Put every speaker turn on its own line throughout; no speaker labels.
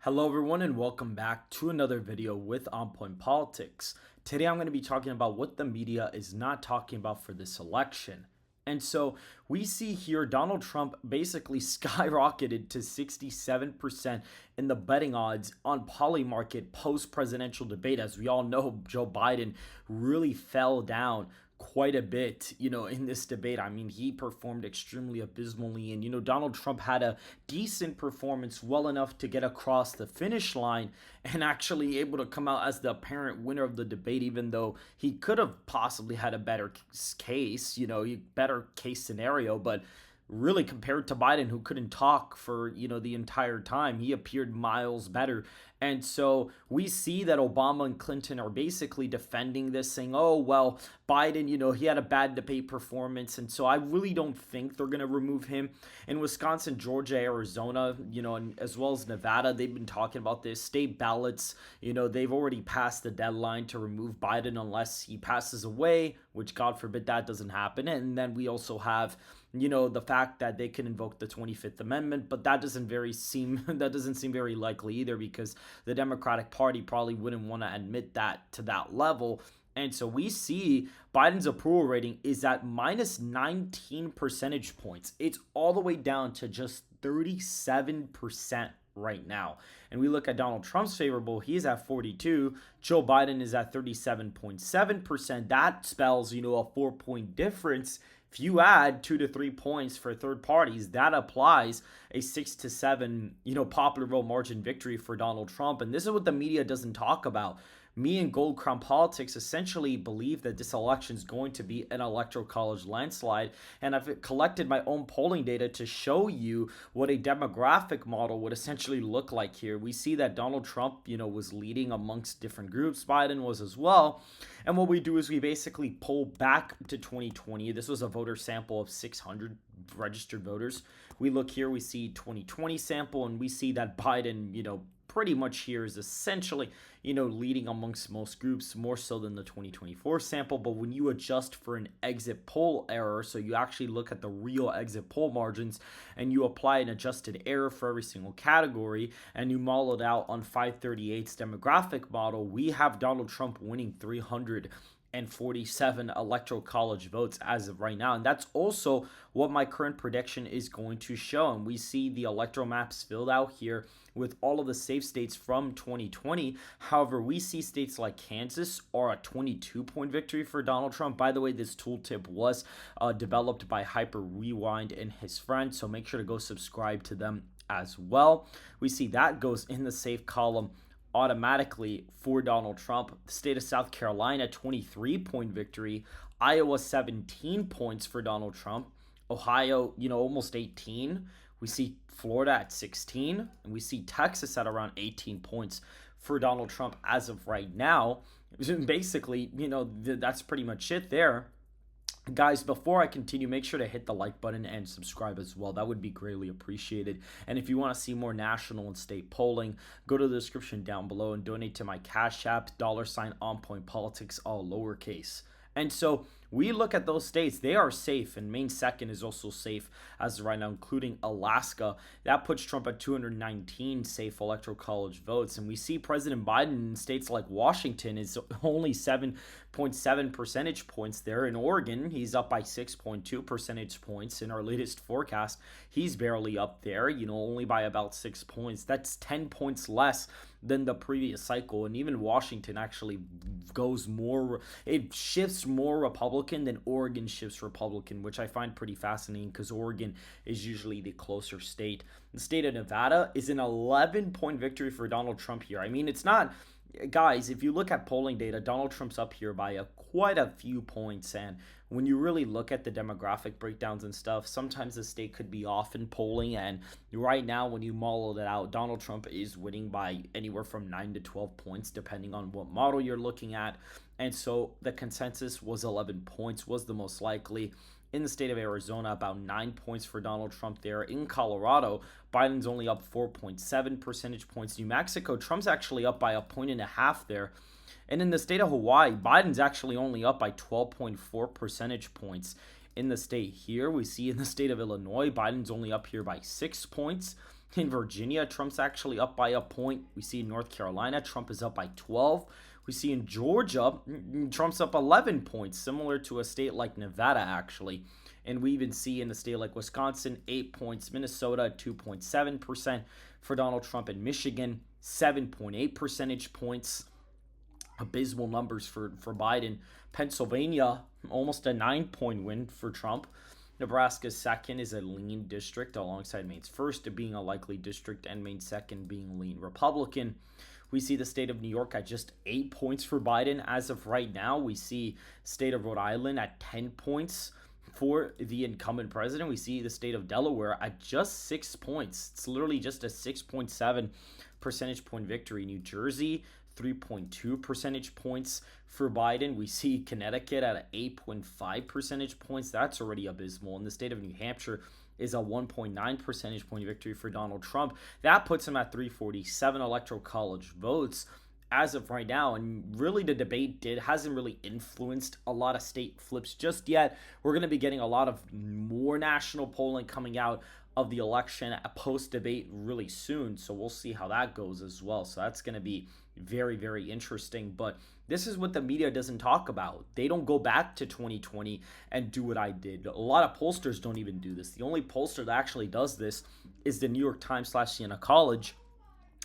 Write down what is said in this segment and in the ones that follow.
Hello everyone and welcome back to another video with On Point Politics. Today I'm going to be talking about what the media is not talking about for this election. And so we see here Donald Trump basically skyrocketed to 67% in the betting odds on Polymarket post-presidential debate. As we all know, Joe Biden really fell down quite a bit, in this debate. I mean, he performed extremely abysmally, and Donald Trump had a decent performance, well enough to get across the finish line and actually able to come out as the apparent winner of the debate, even though he could have possibly had a better case, better case scenario. But really, compared to Biden, who couldn't talk for the entire time, he appeared miles better. And so we see that Obama and Clinton are basically defending this, saying, oh, well, Biden, he had a bad debate performance. And so I really don't think they're going to remove him. In Wisconsin, Georgia, Arizona, and as well as Nevada, they've been talking about this. State ballots, they've already passed the deadline to remove Biden unless he passes away, which God forbid that doesn't happen. And then we also have the fact that they can invoke the 25th Amendment, but that doesn't seem very likely either, because the Democratic Party probably wouldn't want to admit that to that level. And so we see Biden's approval rating is at minus 19 percentage points. It's all the way down to just 37% right now. And we look at Donald Trump's favorable, he's at 42. Joe Biden is at 37.7%. That spells, a 4-point difference. If you add 2 to 3 points for third parties, that applies a 6 to 7, popular vote margin victory for Donald Trump. And this is what the media doesn't talk about. Me and Gold Crown Politics essentially believe that this election is going to be an electoral college landslide. And I've collected my own polling data to show you what a demographic model would essentially look like here. We see that Donald Trump, was leading amongst different groups. Biden was as well. And what we do is we basically pull back to 2020. This was a voter sample of 600 registered voters. We look here, we see 2020 sample, and we see that Biden, pretty much here is essentially, leading amongst most groups, more so than the 2024 sample. But when you adjust for an exit poll error, so you actually look at the real exit poll margins and you apply an adjusted error for every single category and you model it out on 538's demographic model, we have Donald Trump winning 347 electoral college votes as of right now. And that's also what my current prediction is going to show. And we see the electoral maps filled out here with all of the safe states from 2020. However, we see states like Kansas are a 22-point victory for Donald Trump. By the way, this tooltip was developed by Hyper Rewind and his friends, so make sure to go subscribe to them as well. We see that goes in the safe column automatically for Donald Trump. The state of South Carolina, 23-point victory. Iowa, 17 points for Donald Trump. Ohio, almost 18. We see Florida at 16, and we see Texas at around 18 points for Donald Trump as of right now. Basically, that's pretty much it there. Guys, before I continue, make sure to hit the like button and subscribe as well. That would be greatly appreciated. And if you want to see more national and state polling, go to the description down below and donate to my Cash App, $onpointpolitics, all lowercase. And so we look at those states, they are safe, and Maine second is also safe as of right now, including Alaska. That puts Trump at 219 safe electoral college votes. And we see President Biden in states like Washington is only 7.7 percentage points there. In Oregon, he's up by 6.2 percentage points. In our latest forecast, he's barely up there, only by about 6 points. That's 10 points less than the previous cycle. And even Washington actually it shifts more Republican than Oregon shifts Republican, which I find pretty fascinating because Oregon is usually the closer state. The state of Nevada is an 11-point victory for Donald Trump here. I mean, it's not, guys, if you look at polling data, Donald Trump's up here by quite a few points. And when you really look at the demographic breakdowns and stuff, sometimes the state could be off in polling. And right now, when you model it out, Donald Trump is winning by anywhere from 9 to 12 points, depending on what model you're looking at. And so the consensus was 11 points was the most likely. In the state of Arizona, about 9 points for Donald Trump there. In Colorado, Biden's only up 4.7 percentage points. New Mexico, Trump's actually up by 1.5 points there. And in the state of Hawaii, Biden's actually only up by 12.4 percentage points. In the state here, we see in the state of Illinois, Biden's only up here by 6 points. In Virginia, Trump's actually up by a point. We see in North Carolina, Trump is up by 12. We see in Georgia, Trump's up 11 points, similar to a state like Nevada, actually. And we even see in a state like Wisconsin, 8 points, Minnesota, 2.7% for Donald Trump, and Michigan, 7.8 percentage points. Abysmal numbers for Biden. Pennsylvania, almost a 9-point win for Trump. Nebraska's second is a lean district alongside Maine's first being a likely district and Maine's second being lean Republican. We see the state of New York at just 8 points for Biden as of right now. We see state of Rhode Island at 10 points for the incumbent president. We see the state of Delaware at just 6 points. It's literally just a 6.7 percentage point victory. New Jersey, 3.2 percentage points for Biden. We see Connecticut at 8.5 percentage points. That's already abysmal. And the state of New Hampshire is a 1.9 percentage point victory for Donald Trump. That puts him at 347 electoral college votes as of right now. And really the debate hasn't really influenced a lot of state flips just yet. We're going to be getting a lot of more national polling coming out of the election post debate really soon. So we'll see how that goes as well. So that's going to be very, very interesting. But this is what the media doesn't talk about. They don't go back to 2020 and do what I did. A lot of pollsters don't even do this. The only pollster that actually does this is the New York Times / Siena College.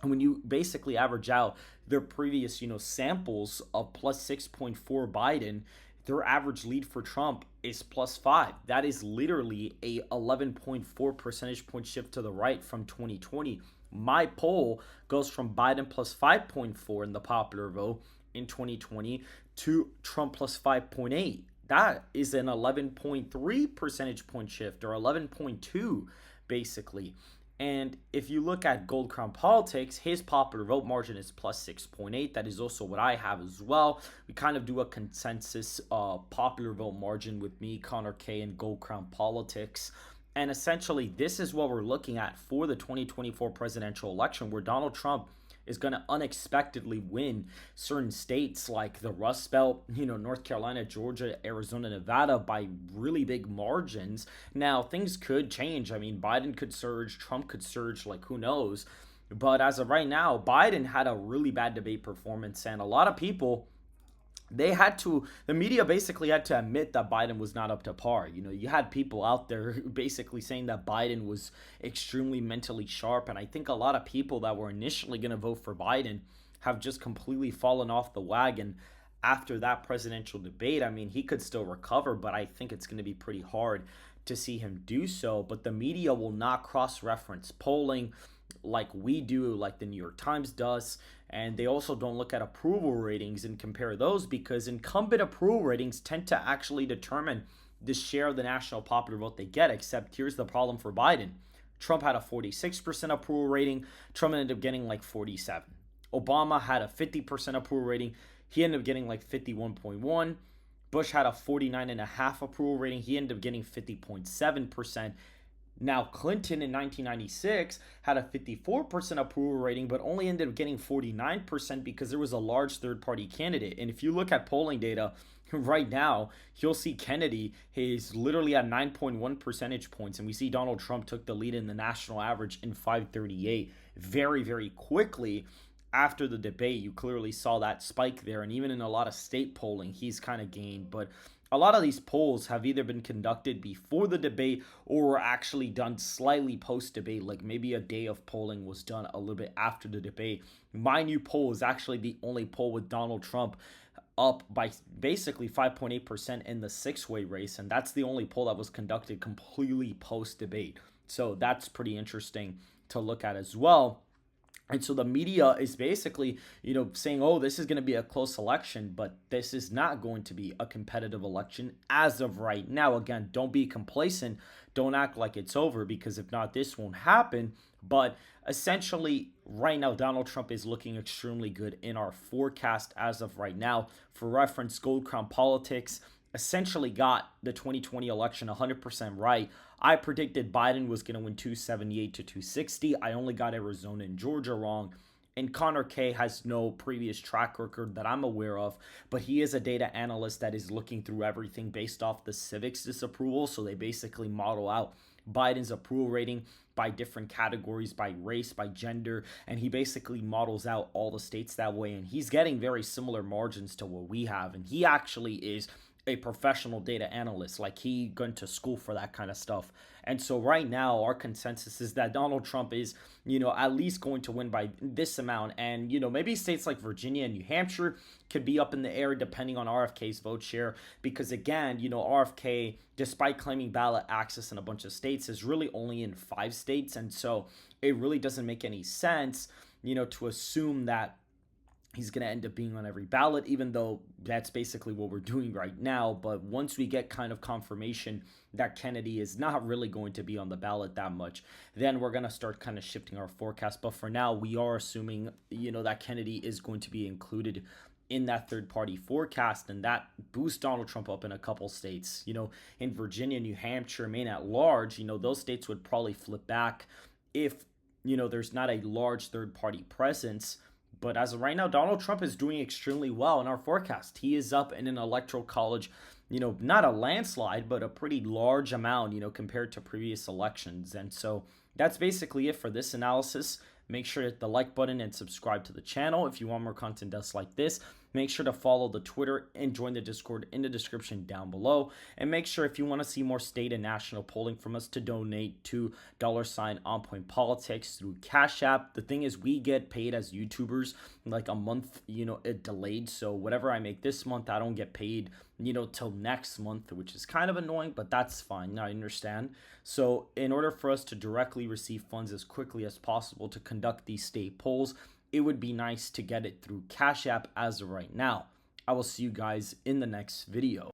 And when you basically average out their previous, samples of plus 6.4 Biden, their average lead for Trump is plus 5. That is literally a 11.4 percentage point shift to the right from 2020. My poll goes from Biden plus 5.4 in the popular vote in 2020 to Trump plus 5.8. That is an 11.3 percentage point shift, or 11.2 basically. And if you look at Gold Crown Politics, his popular vote margin is plus 6.8. That is also what I have as well. We kind of do a consensus popular vote margin with me, Connor K, and Gold Crown Politics. And essentially, this is what we're looking at for the 2024 presidential election, where Donald Trump is going to unexpectedly win certain states like the Rust Belt, North Carolina, Georgia, Arizona, Nevada by really big margins. Now, things could change. I mean, Biden could surge, Trump could surge, who knows? But as of right now, Biden had a really bad debate performance, and a lot of people, the media basically had to admit that Biden was not up to par. You had people out there basically saying that Biden was extremely mentally sharp. And I think a lot of people that were initially going to vote for Biden have just completely fallen off the wagon after that presidential debate. I mean, he could still recover, but I think it's going to be pretty hard to see him do so. But the media will not cross-reference polling like we do, like the New York Times does. And they also don't look at approval ratings and compare those, because incumbent approval ratings tend to actually determine the share of the national popular vote they get. Except here's the problem for Biden. Trump had a 46% approval rating. Trump ended up getting 47. Obama had a 50% approval rating. He ended up getting 51.1. Bush had a 49.5 approval rating. He ended up getting 50.7%. Now, Clinton in 1996 had a 54% approval rating, but only ended up getting 49% because there was a large third-party candidate. And if you look at polling data right now, you'll see Kennedy is literally at 9.1 percentage points, and we see Donald Trump took the lead in the national average in 538 very, very quickly. After the debate, you clearly saw that spike there, and even in a lot of state polling, he's kind of gained. But a lot of these polls have either been conducted before the debate or were actually done slightly post-debate, like maybe a day of polling was done a little bit after the debate. My new poll is actually the only poll with Donald Trump up by basically 5.8% in the six-way race, and that's the only poll that was conducted completely post-debate. So that's pretty interesting to look at as well. And so the media is basically, saying, oh, this is going to be a close election, but this is not going to be a competitive election as of right now. Again, don't be complacent. Don't act like it's over, because if not, this won't happen. But essentially, right now, Donald Trump is looking extremely good in our forecast as of right now. For reference, Gold Crown Politics essentially got the 2020 election 100% right. I predicted Biden was going to win 278 to 260. I only got Arizona and Georgia wrong. And Connor K has no previous track record that I'm aware of, but he is a data analyst that is looking through everything based off the civics disapproval. So they basically model out Biden's approval rating by different categories, by race, by gender, and he basically models out all the states that way, and he's getting very similar margins to what we have. And he actually is a professional data analyst, like he went to school for that kind of stuff. And so right now our consensus is that Donald Trump is, at least going to win by this amount. And maybe states like Virginia and New Hampshire could be up in the air depending on RFK's vote share, because again, RFK, despite claiming ballot access in a bunch of states, is really only in 5 states. And so it really doesn't make any sense, to assume that he's going to end up being on every ballot, even though that's basically what we're doing right now. But once we get kind of confirmation that Kennedy is not really going to be on the ballot that much, then we're going to start kind of shifting our forecast. But for now, we are assuming, that Kennedy is going to be included in that third-party forecast, and that boosts Donald Trump up in a couple states. In Virginia, New Hampshire, Maine at large, those states would probably flip back if, there's not a large third-party presence. But as of right now, Donald Trump is doing extremely well in our forecast. He is up in an electoral college, not a landslide, but a pretty large amount, compared to previous elections. And so that's basically it for this analysis. Make sure to hit the like button and subscribe to the channel if you want more content just like this. Make sure to follow the Twitter and join the Discord in the description down below. And make sure, if you want to see more state and national polling from us, to donate to $onpointpolitics through Cashapp. The thing is, we get paid as YouTubers like a month, delayed. So whatever I make this month, I don't get paid, till next month, which is kind of annoying, but that's fine. I understand. So in order for us to directly receive funds as quickly as possible to conduct these state polls, it would be nice to get it through Cash App as of right now. I will see you guys in the next video.